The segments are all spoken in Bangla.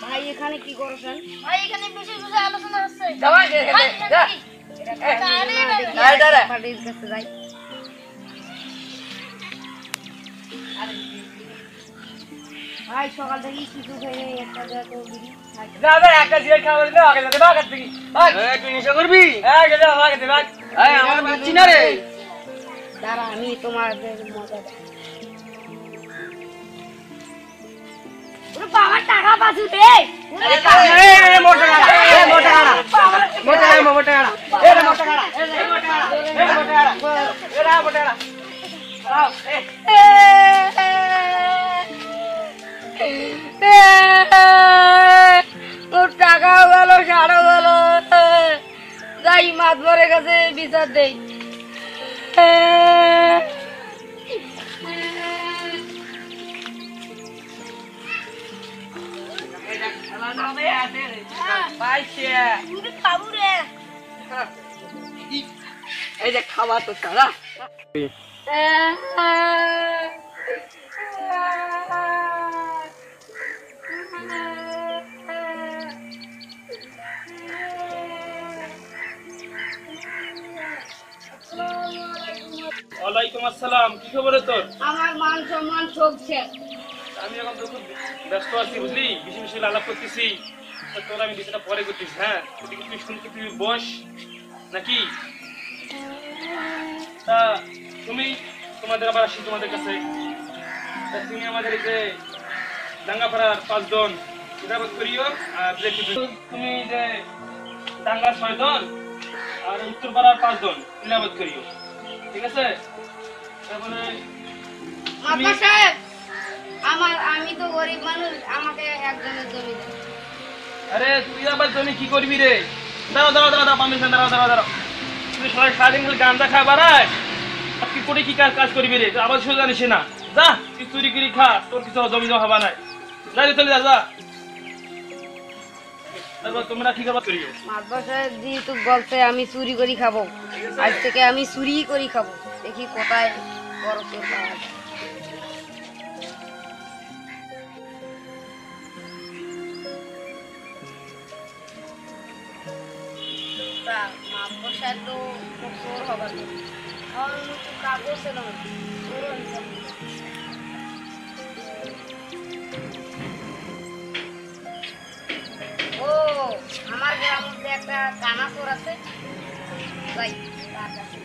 ভাই এখানে কি করছেন? ভাই এখানে বিশেষ বিষয়ে আলোচনা হচ্ছে। ভাই সকাল থেকে কিছু খাইনি, একটা তো বিড়ি খাই। একটা সিগারেট খাওয়া বলি না আগে যাবে বাগাত থেকে তুই নেশা করবি গেলে বাগাত থেকে আমার বাচ্চি না রে দাঁড়া আমি তোমাদের মজা দেখাই। বাবার টাকা পাচ্ছি রে টাকাও গেল সারও গেল যাই মাতবরের কাছে বিচার দেই এই যে খাওয়া তো সারা ওয়ালাইকুম আসসালাম। কি খবর তোর? আমার মান সম্মান সব শেষ। আমি এখন তো খুব ব্যস্ত আছি বুঝলি, বেশি বেশি আলাপ করতেছি। তোর আমি বিষয়টা পরে করতেছি। হ্যাঁ তুই শুনতে তুই বস নাকি? তা তোমাদের আবার আসি তোমাদের কাছে। তা তুমি আমাদের এই যে ডাঙ্গাপাড়ার 5 জন নিরাপদ করিও, আর তুমি যে ডাঙ্গার 6 জন আর উত্তরপাড়ার 5 জন নিরাপদ করিও, ঠিক আছে? তারপরে মাতা সাহেব আমি তো গরিব মানুষ, আমাকে একজনের জমি দেন। আরে তুই আবার জমি কি করবি রে? দাঁড়াও পারমিশন দাঁড়াও। তুই সারাদিন খালি গাঁজা খায় বাড়ায়, কি করে কি কাজ করবি রে? আবার শুধু জানিস না, যা তুই চুরি করে খা, তোর কিছু জমি জমা হবা নাই। যাই চলে যা। তারপর তোমরা কি খাবার করিও? মাতা সাহেব যেহেতু বলছে আমি চুরি করে খাবো, আজ থেকে আমি চুরি করে খাবো। দেখি কোথায় বড় চোর পাওয়া যায়। তো চোর হবার কাগজ ছিল ও আমার গ্রামের মধ্যে একটা কানা চোর আছে, যাই তার কাছে।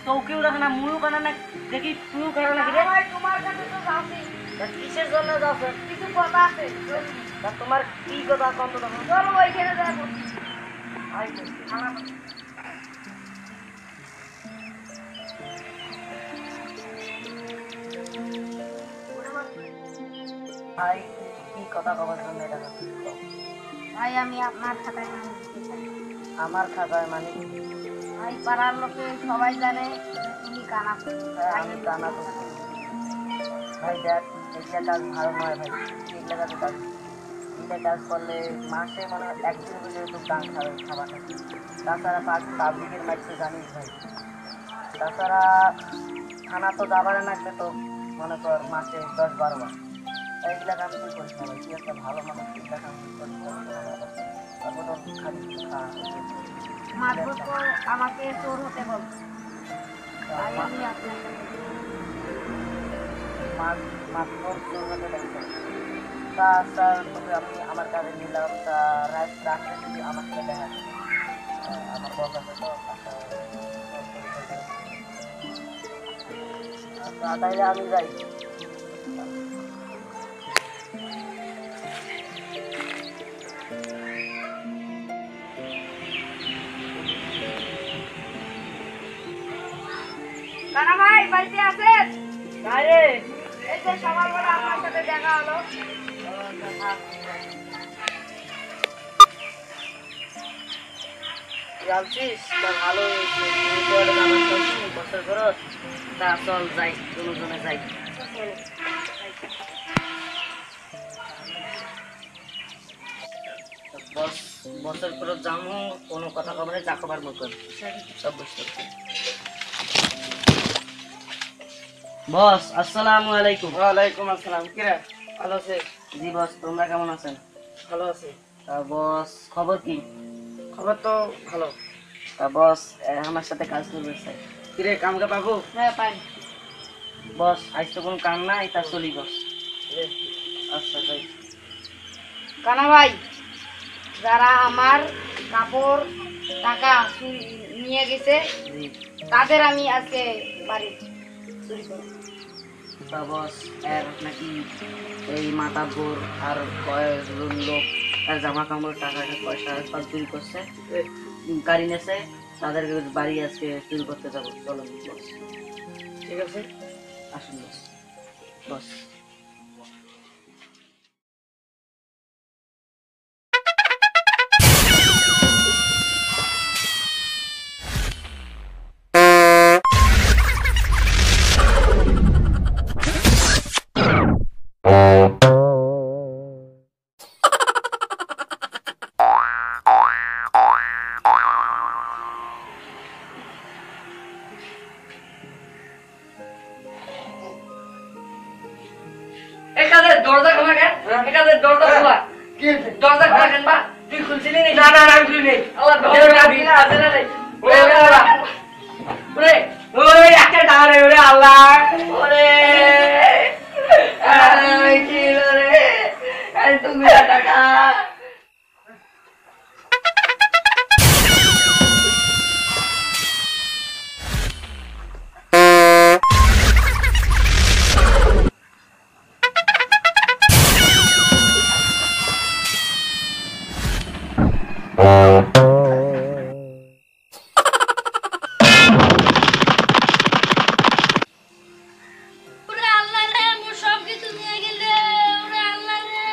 চৌকিও রাখে না, মুড়ো কানা না, দেখি তুইও কারো নাকি রে? তোমার কাছে তো যাচ্ছি, কিসের জন্য যাচ্ছে? কিছু কথা আছে। তোমার কি কথা কত তখন? চলো ওইখানে যাবো। ভাই কি কথা কবার জন্য এটা করছিস? ভাই আমি আপনার খাতায় নাম দিতে চাই। আমার খাতায় মানে? ভাই পাড়ার লোকে সবাই জানে যে তুমি কানা চোর। আমি কানা তো ভাই দেখ, এইটা কাজ ভালো নয় ভাই। এইটা কাজ করলে মাসে মনে হয় 1 দিন বুঝে তো গান খাবার থাকে। তাছাড়া পাবলিকের মাইকে জানিস ভাই। তাছাড়া থানা তো যাবারে লাগবে তো মনে কর মাসে 10-12 বার। এইগুলা কাম তুই করিস না ভাই, তুই একটা ভালো মানুষ, এইগুলা কাম তুই করিস না। তারপর তো খালি মাতবর তো আমাকে চোর হতে বলছে, তাই আমি আপনাকে মাত্র তবে আমি আমার কাজে নিলাম। তা রাত্রে যদি আমার সাথে দেখা আমার বস আছে তো তাইলে আমি যাই। কানা ভাই বাড়িতে আছেন? কারে এই যে সকালবেলা আপনার সাথে দেখা হলো। যাচ্ছিস তা ভালো হয়েছে তুই তো একটা আমার করছিস বছর খরচ তা চল যাই দুজনে যাই বস বছর খরচ যাবো কোনো কথা কবে না চাকবার মতন সব বুঝতে বস আসসালামু আলাইকুম। ওয়ালাইকুম আসসালাম। কিরে ভালো আছে? জি বস, তোমরা কেমন আছেন? ভালো আছি। তা বস খবর কি? খবর তো ভালো। তা বস আমার সাথে কাজ করবে স্যার। কিরে কামকে পাবো? হ্যাঁ পাই। বস আজ তো কোনো কাম নাই তা চলি বস। আচ্ছা তাই কানা ভাই, যারা আমার কাপড় টাকা নিয়ে গেছে জি। তাদের আমি আজকে বাড়ি চুরি করব। তা বস এর নাকি এই মাথা বোর আর কয়েকজন লোক তার জামা কাপড় টাকা পয়সা সব চুরি করছে, গাড়ি নেছে, তাদের বাড়ি আজকে চুরি করতে যাবো। চলো বস। ঠিক আছে। আসুন বস। বস এখানে দরজা খোলা কেন? এখানে দরজা খোলা। কি হয়েছে? দরজা খোলা কেন বা? তুই খুলছিলি নাকি? না না না আমি খুলি নেই। আল্লাহ দরজা খোলা আছে না নাই? ওরে বাবা। ওরে ওই একটা টাকা রে ওরে আল্লাহ। ওরে এই কি রে? এই তুমি টাকা ওরে আল্লাহ রে মোর সব কিছু নিয়ে গেলে ওরে আল্লাহ রে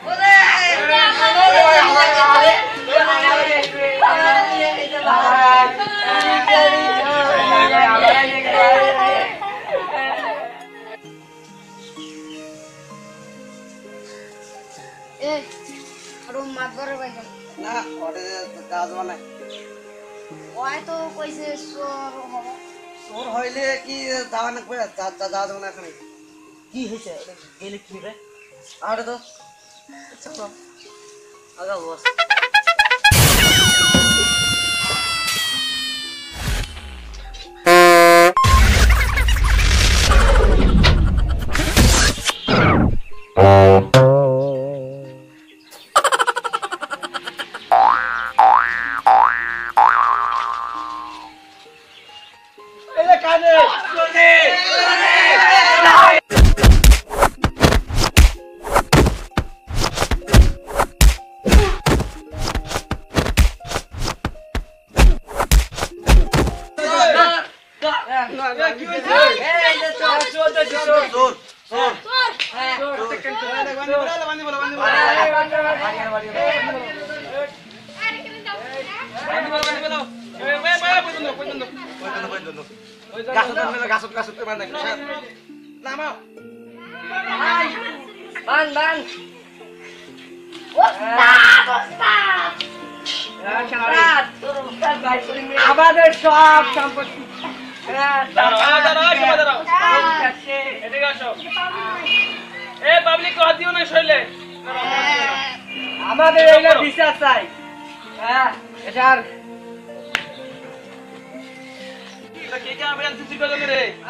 ওরে ওরে আল্লাহ রে এই আরো মাতবরে ভাই না ওরে কাজ বানাই ওই তো কইছে চোর হবো। তোর হইলে কি যাওয়া না করে যাওয়া যাবো না এখানে। কি হয়েছে গেলে কি রে? আরে তো চলো আগা বস। এলে কানে চলে। কি হয়েছে? এই যে চোর চোর চোর চোর চোর চোর বান বান আমাদের সব সম্পত্তি আমাদের এইটা বিচার চাই। হ্যাঁ এটার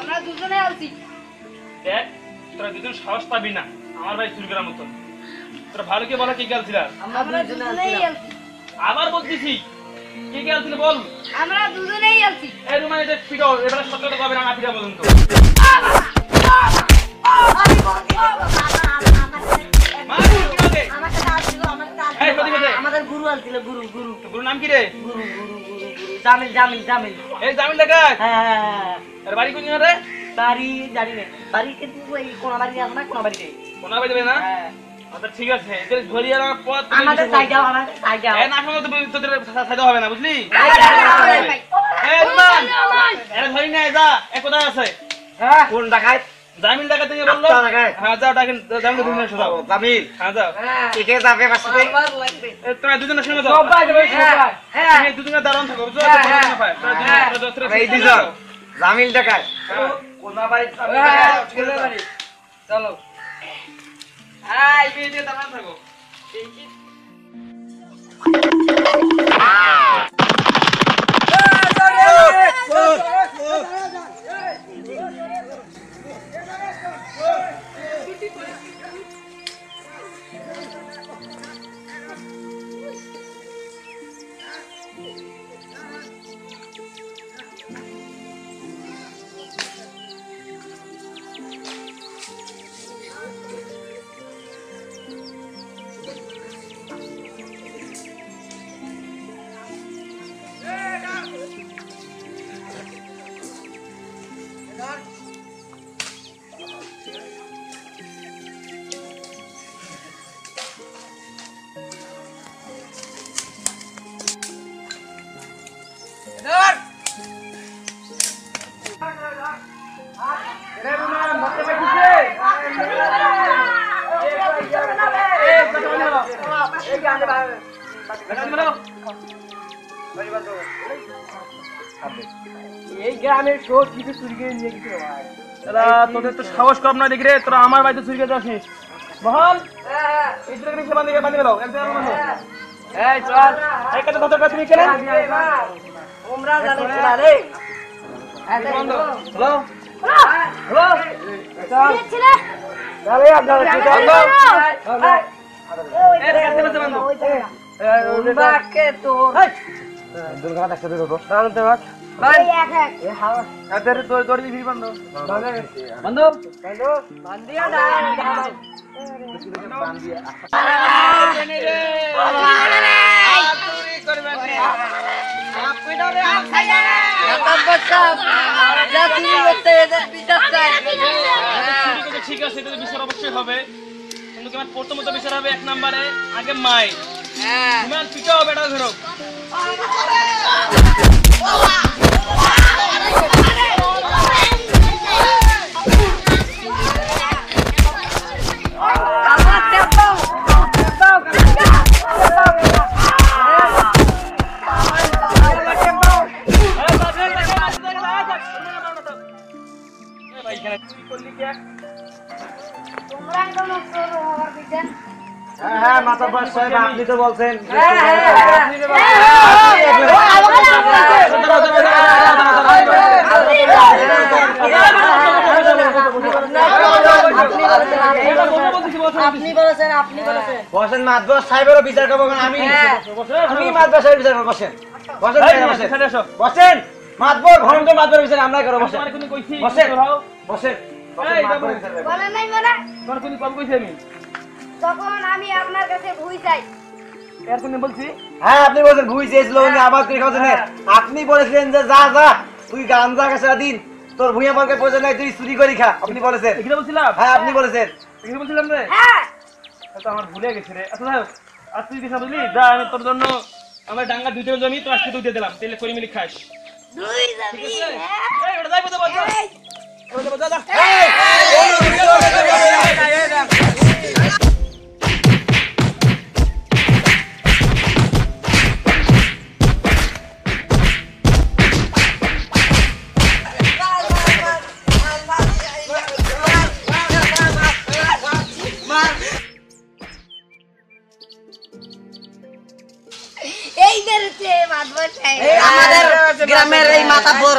আমরা দুজনে আছি। দেখ তোরা দুজন সাহস পাবি না আমার ভাই চুরি করার মতন। তোরা ভালো কে বলা কে গেছিল? আমরা দুজনেই আছি। আবার বলতেছি কে গেছিল বল। আমরা দুজনেই আছি। এই রুমে এটা পিটাও, এবারে সত্যটা পাবে না পিটা বলুন তো। মার কিনাকে এই প্রতিবেদে আমাদের গুরু আনছিল গুরু গুরু গুরুর নাম কি রে? গুরু গুরু গুরু গুরু জামিল জামিল জামিল। এই জামিল ডাকাত। হ্যাঁ আর বাড়ি কোন রে? বাড়ি জানি না, বাড়ি কিন্তু এই কোন বাড়ি আছে না, কোন বাড়ি নেই। কোন বাড়ি যাবে না? হ্যাঁ আচ্ছা ঠিক আছে, এদের ধরিয়ে আনার পর আমাদের সাইডাও, আমাদের সাইডাও। এই না শুনে তোদের সাথে হবে না, বুঝলি? ভাই এই রুমান, এরা ধরি না, যা এক কোথায় আছে? হ্যাঁ কোন ডাকাত? জামিল ডাকাত থেকে বললো। হ্যাঁ যাও ডাকেন, জামিল ধরে নিয়ে যাও। জামিল হ্যাঁ যাও। কে যাবে পাশে? আমার লাগবে তোমরা দুজনে শুনে যাও। সবাই যাবে সবাই। হ্যাঁ তুমি দুজনে দাঁড়ান থাকো, বুঝছো? এই দুজন জামিল ডাকাত কোন বাড়ি? কোন বাড়ি? চলো এই বেদে দাঁড়ান থাকো। এই গ্রামের সব কিছু চুরি করে নিয়ে গেছিল ভাই। তোদের তো সাহস কম নয় দেখি রে, তোরা আমার বাড়িতে চুরি করতে আসিস। বহল এই চুরি করে বাঁধি গেল একদম বন্ধ। এই চল এই কথা ধরতে তুমি কেন তোমরা জানো না রে। বন্ধ? হ্যালো হ্যালো চল ছেলে চলে আপনারা এই কাছে বসে বন্ধ। বাকে তো দুর্গা একসাথে ধরো দাঁড়াতে বাক ভাই এক এক এ হাওয়া এদের দড়ি ফির বন্ধ। বন্ধু বন্ধু বান্দিয়া না ঠিক আছে, এটা বিচার অবশ্যই হবে, কিন্তু তোমার প্রথমত বিচার হবে 1 নম্বরে আগে মাই তোমার পিটাও বেটা ধরো। তোমরা একদম করো আমার বিটা হ্যাঁ মাথা বস সাহেব আপনি তো বলছেন আপনি বলেছেন আপনি বলেছেন বসেন মাতবর সাহেবেরও বিচার করবো আমি আমি মাতবর সাহেবের বিচার করবো বসেন বসেন বসেন বসেন মাতবর ভরন্ত মাতবর বিচার আমরা করবো বসেন বসেন বসেন বলে নাই বলে তোমার কোন কম কইছি আমি তখন আমি আপনার কাছে ভুই চাই এর কোন বলছি? হ্যাঁ আপনি বলছেন ভুই চেয়েছিল উনি আবার তুই খাওয়াছেন আপনি বলেছিলেন যে যা যা তুই গাঞ্জা গেছে দিন তোর ভুইয়া পালকে প্রয়োজন নাই তুই চুরি করি খা আপনি বলেছেন এখানে বলছিলাম? হ্যাঁ আপনি বলেছেন এখানে বলছিলাম রে? হ্যাঁ তো আমার ভুলে গেছে রে। আচ্ছা যাই হোক, আর তুই কিছু বুঝলি, যা আমি তোর জন্য আমার ডাঙ্গা 2 জমি তো আজকে 2 দিয়ে দিলাম, তাহলে করে মিলি খাস। দুই যাবি এই ওটা যাই বলতে বল যা যা। এই বেরোচ্ছে মাতবার চাই আমাদের গ্রামের এই মাতাব্বর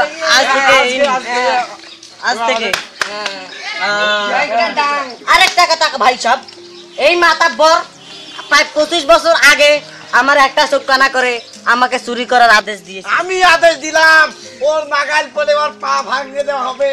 আজ থেকে আরেকটা কথা ভাই সাহেব, এই মাতাব্বর প্রায় 25 বছর আগে আমার একটা চোখকানা করে আমাকে চুরি করার আদেশ দিয়েছে। আমি আদেশ দিলাম ওর নাগাল পড়ে ওর পা ভাঙিয়ে দেওয়া হবে।